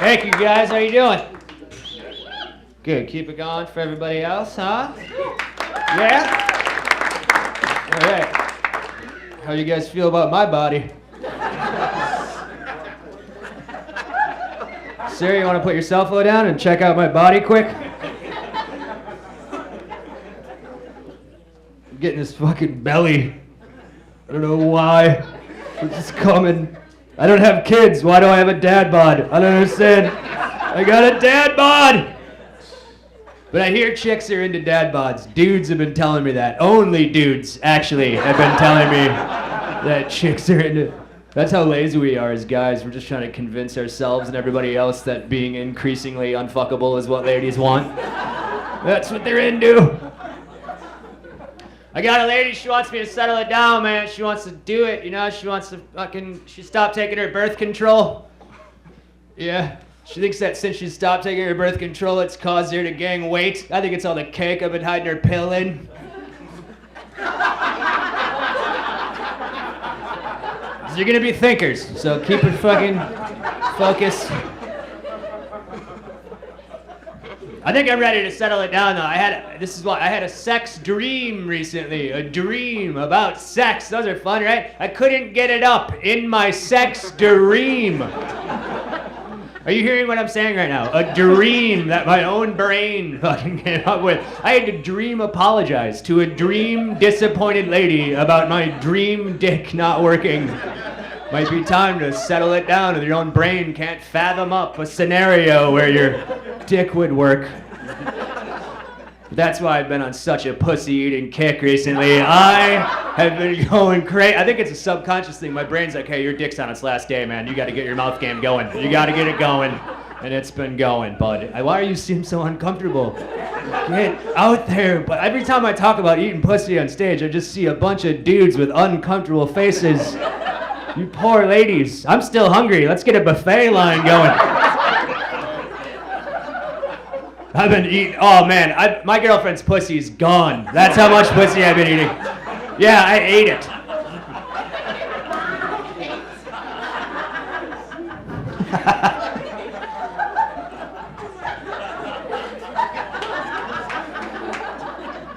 Thank you guys, how you doing? Good, keep it going for everybody else, huh? Yeah? Alright. How do you guys feel about my body? Sir, you want to put your cell phone down and check out my body quick? I'm getting this fucking belly. I don't know why. It's just coming. I don't have kids. Why do I have a dad bod? I don't understand. I got a dad bod! But I hear chicks are into dad bods. Dudes have been telling me that. Only dudes, actually, have been telling me that chicks are into... That's how lazy we are as guys. We're just trying to convince ourselves and everybody else that being increasingly unfuckable is what ladies want. That's what they're into. I got a lady, she wants me to settle it down, man. She wants to do it, you know? She wants to she stopped taking her birth control. Yeah. She thinks that since she stopped taking her birth control, it's caused her to gain weight. I think it's all the cake I've been hiding her pill in. You're gonna be thinkers, so keep it fucking focused. I think I'm ready to settle it down though. I had a sex dream recently. A dream about sex. Those are fun, right? I couldn't get it up in my sex dream. Are you hearing what I'm saying right now? A dream that my own brain fucking came up with. I had to dream apologize to a dream disappointed lady about my dream dick not working. Might be time to settle it down if your own brain can't fathom up a scenario where your dick would work. That's why I've been on such a pussy-eating kick recently. I have been going crazy. I think it's a subconscious thing. My brain's like, hey, your dick's on its last day, man. You got to get your mouth game going. You got to get it going. And it's been going, bud. Why are you seem so uncomfortable? Get out there. But every time I talk about eating pussy on stage, I just see a bunch of dudes with uncomfortable faces. You poor ladies. I'm still hungry. Let's get a buffet line going. I've been eating, oh man, my girlfriend's pussy is gone. That's how much pussy I've been eating. Yeah, I ate it.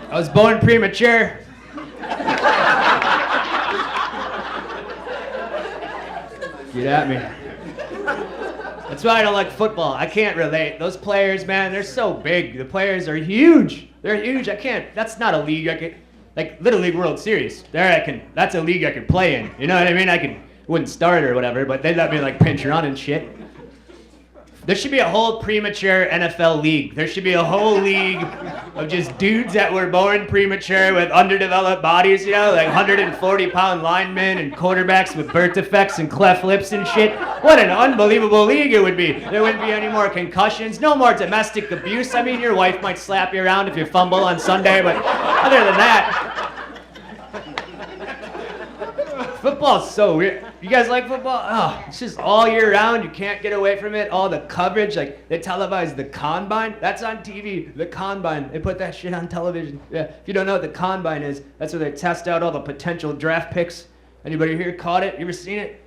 I was born premature. Get at me. That's why I don't like football. I can't relate. Those players, man, they're so big. The players are huge. They're huge. I can't. That's not a league I could, like Little League World Series. That's a league I could play in. You know what I mean? Wouldn't start or whatever, but they'd let me like pinch run and shit. There should be a whole premature NFL league. There should be a whole league of just dudes that were born premature with underdeveloped bodies, you know, like 140-pound linemen and quarterbacks with birth defects and cleft lips and shit. What an unbelievable league it would be. There wouldn't be any more concussions, no more domestic abuse. I mean, your wife might slap you around if you fumble on Sunday, but other than that, football's so weird. You guys like football? Oh, it's just all year round. You can't get away from it. All the coverage, like they televise the combine. That's on TV. The combine. They put that shit on television. Yeah. If you don't know what the combine is, that's where they test out all the potential draft picks. Anybody here caught it? You ever seen it?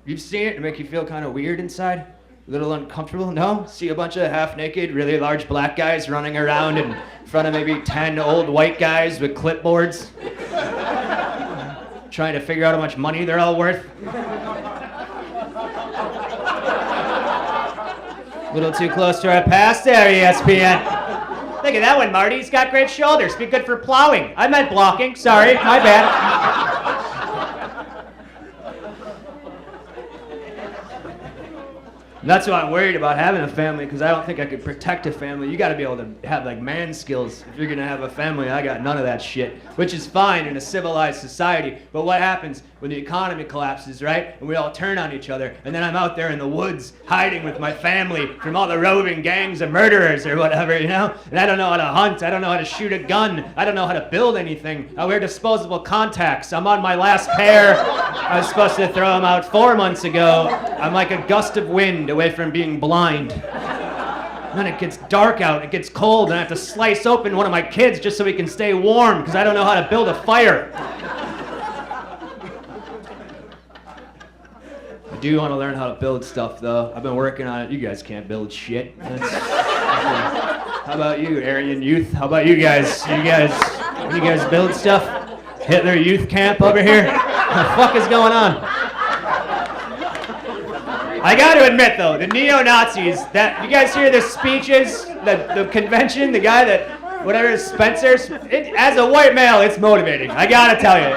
You've seen it? It make you feel kind of weird inside? A little uncomfortable? No? See a bunch of half-naked, really large black guys running around in front of maybe 10 old white guys with clipboards. Trying to figure out how much money they're all worth. A little too close to our past there, ESPN. Look at that one, Marty. He's got great shoulders. Be good for plowing. I meant blocking. Sorry, my bad. And that's why I'm worried about having a family, because I don't think I could protect a family. You got to be able to have like man skills if you're going to have a family. I got none of that shit, which is fine in a civilized society. But what happens when the economy collapses, right? And we all turn on each other, and then I'm out there in the woods hiding with my family from all the roving gangs of murderers or whatever, you know? And I don't know how to hunt. I don't know how to shoot a gun. I don't know how to build anything. I wear disposable contacts. I'm on my last pair. I was supposed to throw them out 4 months ago. I'm like a gust of wind away from being blind. And then it gets dark out, it gets cold, and I have to slice open one of my kids just so he can stay warm, because I don't know how to build a fire. do want to learn how to build stuff, though. I've been working on it. You guys can't build shit. How about you, Aryan Youth? How about you guys? You guys build stuff? Hitler Youth Camp over here? What the fuck is going on? I got to admit, though, the neo-Nazis, that you guys hear the speeches, the convention, the guy that, whatever, Spencer's, as a white male, it's motivating. I got to tell you,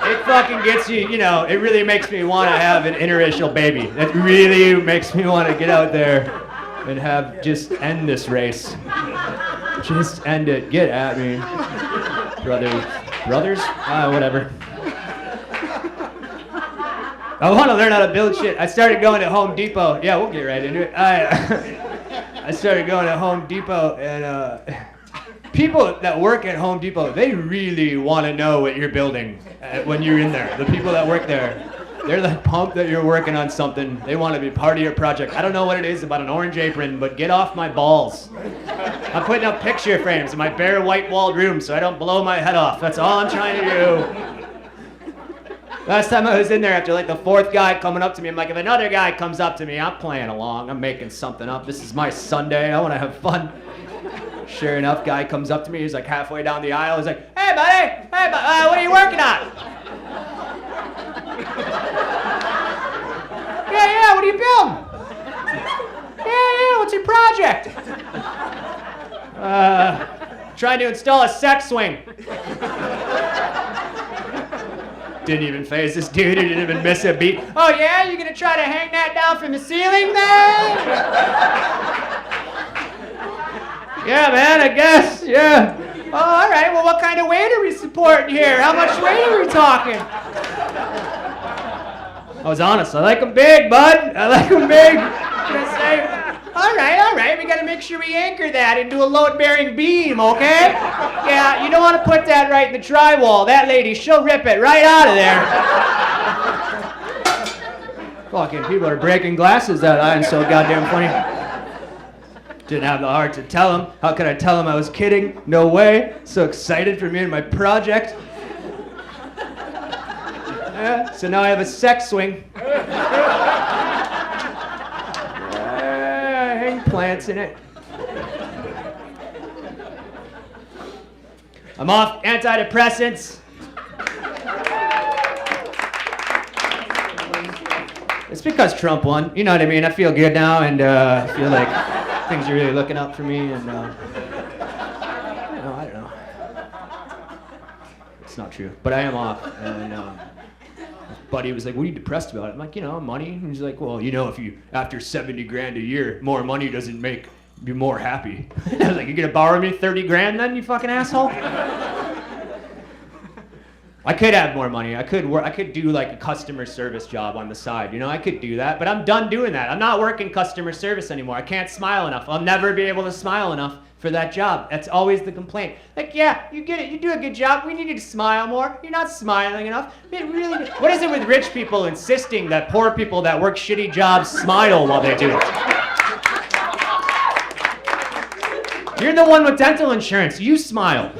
it fucking gets you, it really makes me want to have an interracial baby. It really makes me want to get out there and just end this race. Just end it. Get at me. Brothers? Whatever. I want to learn how to build shit. I started going to Home Depot. Yeah, we'll get right into it. I started going to Home Depot, and people that work at Home Depot, they really want to know what you're building when you're in there. The people that work there, they're like pumped that you're working on something. They want to be part of your project. I don't know what it is about an orange apron, but get off my balls. I'm putting up picture frames in my bare white-walled room so I don't blow my head off. That's all I'm trying to do. Last time I was in there, after like the fourth guy coming up to me, I'm like, if another guy comes up to me, I'm playing along. I'm making something up. This is my Sunday. I want to have fun. Sure enough, guy comes up to me. He's like halfway down the aisle. He's like, hey, buddy. Hey, what are you working on? Yeah, what are you building? Yeah, what's your project? Trying to install a sex swing. Didn't even phase this dude. He didn't even miss a beat. Oh yeah, you gonna try to hang that down from the ceiling then? Yeah, man, I guess, yeah. Oh, all right, well, what kind of weight are we supporting here? How much weight are we talking? I was honest. I like them big, bud. I like them big. Just say, all right. We got to make sure we anchor that into a load-bearing beam, okay? Yeah, you don't want to put that right in the drywall. That lady, she'll rip it right out of there. Fucking people are breaking glasses that ain't so goddamn funny. Didn't have the heart to tell him. How could I tell him I was kidding? No way. So excited for me and my project. Yeah, so now I have a sex swing. Hang plants in it. I'm off antidepressants. It's because Trump won. You know what I mean? I feel good now, and I feel like things are really looking up for me, and I don't know. It's not true, but I am off, and buddy was like, what are you depressed about? I'm like, money. And he's like, well, if you, after $70,000 a year, more money doesn't make you more happy. I was like, you gonna borrow me $30,000 then, you fucking asshole? I could have more money. I could do like a customer service job on the side. I could do that, but I'm done doing that. I'm not working customer service anymore. I can't smile enough. I'll never be able to smile enough for that job. That's always the complaint. Like, yeah, you get it. You do a good job. We need you to smile more. You're not smiling enough. What is it with rich people insisting that poor people that work shitty jobs smile while they do it? You're the one with dental insurance. You smile.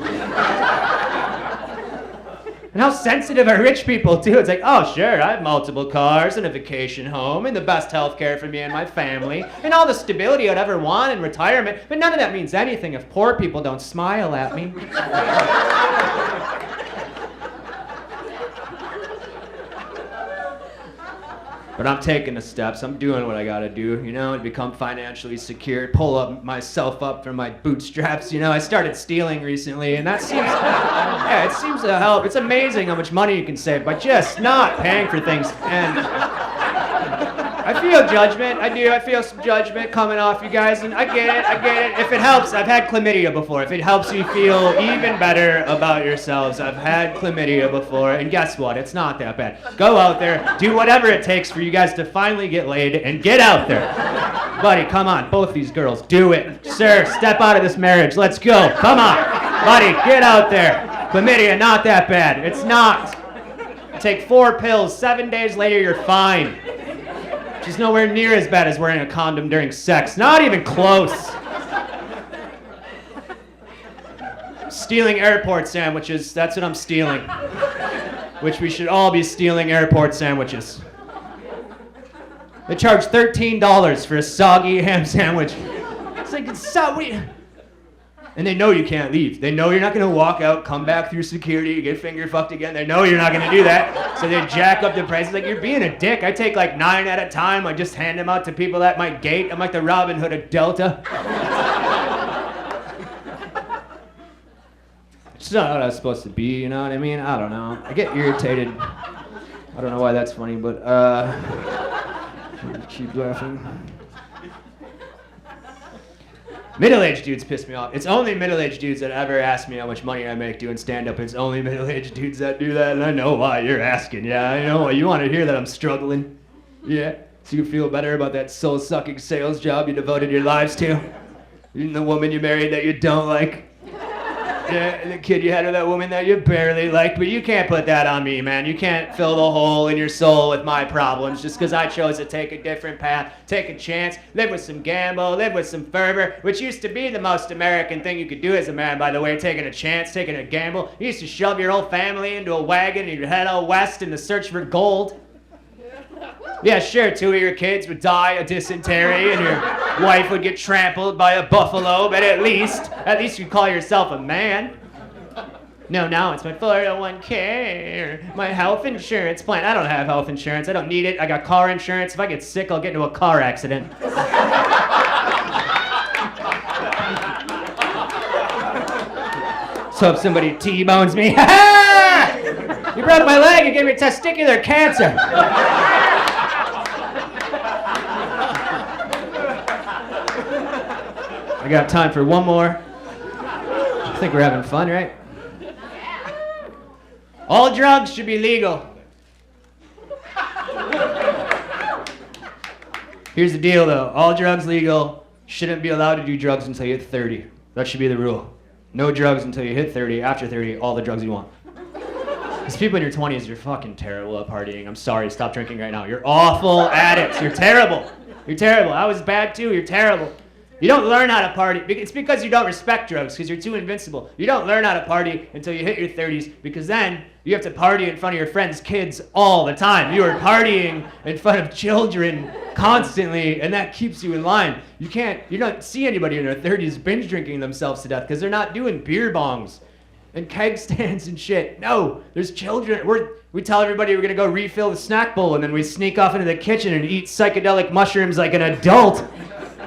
And how sensitive are rich people, too? It's like, oh, sure, I have multiple cars and a vacation home and the best health care for me and my family and all the stability I'd ever want in retirement, but none of that means anything if poor people don't smile at me. But I'm taking the steps. I'm doing what I gotta do, and become financially secure, pull myself up from my bootstraps. I started stealing recently, and that seems, it seems to help. It's amazing how much money you can save by just not paying for things. And I feel judgment. I do. I feel some judgment coming off you guys, and I get it. If it helps, I've had chlamydia before. If it helps you feel even better about yourselves, I've had chlamydia before, and guess what? It's not that bad. Go out there, do whatever it takes for you guys to finally get laid, and get out there. Buddy, come on. Both these girls, do it. Sir, step out of this marriage. Let's go. Come on. Buddy, get out there. Chlamydia, not that bad. It's not. Take 4 pills. 7 days later, you're fine. She's nowhere near as bad as wearing a condom during sex. Not even close. Stealing airport sandwiches. That's what I'm stealing. Which we should all be stealing airport sandwiches. They charge $13 for a soggy ham sandwich. It's like, it's so weird. And they know you can't leave. They know you're not going to walk out, come back through security, get finger fucked again. They know you're not going to do that. So they jack up the prices. Like, you're being a dick. I take like 9 at a time. I just hand them out to people at my gate. I'm like the Robin Hood of Delta. It's not what I was supposed to be, you know what I mean? I don't know. I get irritated. I don't know why that's funny, but keep laughing. Middle-aged dudes piss me off. It's only middle-aged dudes that ever ask me how much money I make doing stand-up. It's only middle-aged dudes that do that, and I know why you're asking. Yeah, I know why. You want to hear that I'm struggling. Yeah, so you feel better about that soul-sucking sales job you devoted your lives to? Even the woman you married that you don't like? Yeah, the kid you had with that woman that you barely liked, but you can't put that on me, man. You can't fill the hole in your soul with my problems just because I chose to take a different path, take a chance, live with some gamble, live with some fervor, which used to be the most American thing you could do as a man, by the way, taking a chance, taking a gamble. You used to shove your whole family into a wagon and you'd head out west in the search for gold. Yeah, sure, 2 of your kids would die of dysentery and your wife would get trampled by a buffalo, but at least you call yourself a man. No, it's my 401k or my health insurance plan. I don't have health insurance. I don't need it. I got car insurance. If I get sick, I'll get into a car accident. So if somebody T-bones me, ha! You broke my leg and gave me testicular cancer. I got time for one more. I think we're having fun, right? All drugs should be legal. Here's the deal, though. All drugs legal. Shouldn't be allowed to do drugs until you hit 30. That should be the rule. No drugs until you hit 30. After 30, all the drugs you want. Because people in your 20s, you're fucking terrible at partying. I'm sorry, stop drinking right now. You're awful addicts. You're terrible. You're terrible. I was bad too. You're terrible. You don't learn how to party. It's because you don't respect drugs, because you're too invincible. You don't learn how to party until you hit your 30s, because then you have to party in front of your friends' kids all the time. You are partying in front of children constantly, and that keeps you in line. You don't see anybody in their 30s binge drinking themselves to death, because they're not doing beer bongs and keg stands and shit. No, there's children. We tell everybody we're going to go refill the snack bowl, and then we sneak off into the kitchen and eat psychedelic mushrooms like an adult.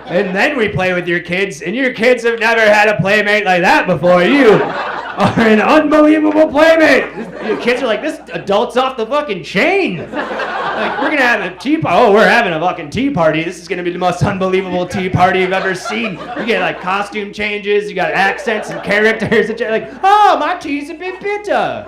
And then we play with your kids, and your kids have never had a playmate like that before. You are an unbelievable playmate. Your kids are like, this adult's off the fucking chain. Like, we're gonna have a tea party. Oh, we're having a fucking tea party. This is gonna be the most unbelievable tea party you've ever seen. You get like costume changes, you got accents and characters, and like, oh, my tea's a bit bitter.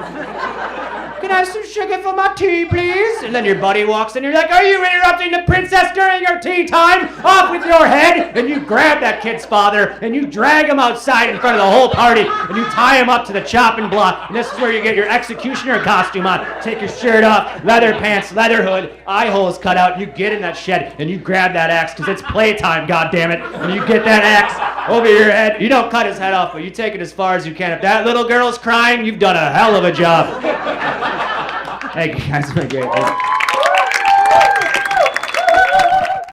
Can I have some sugar for my tea, please? And then your buddy walks in, you're like, are you interrupting the princess during your tea time? Off with your head! And you grab that kid's father, and you drag him outside in front of the whole party, and you tie him up to the chopping block. And this is where you get your executioner costume on. Take your shirt off, leather pants, leather hood, eye holes cut out, and you get in that shed, and you grab that axe, because it's playtime, goddammit. And you get that axe over your head. You don't cut his head off, but you take it as far as you can. If that little girl's crying, you've done a hell of a job. Hey guys, my great.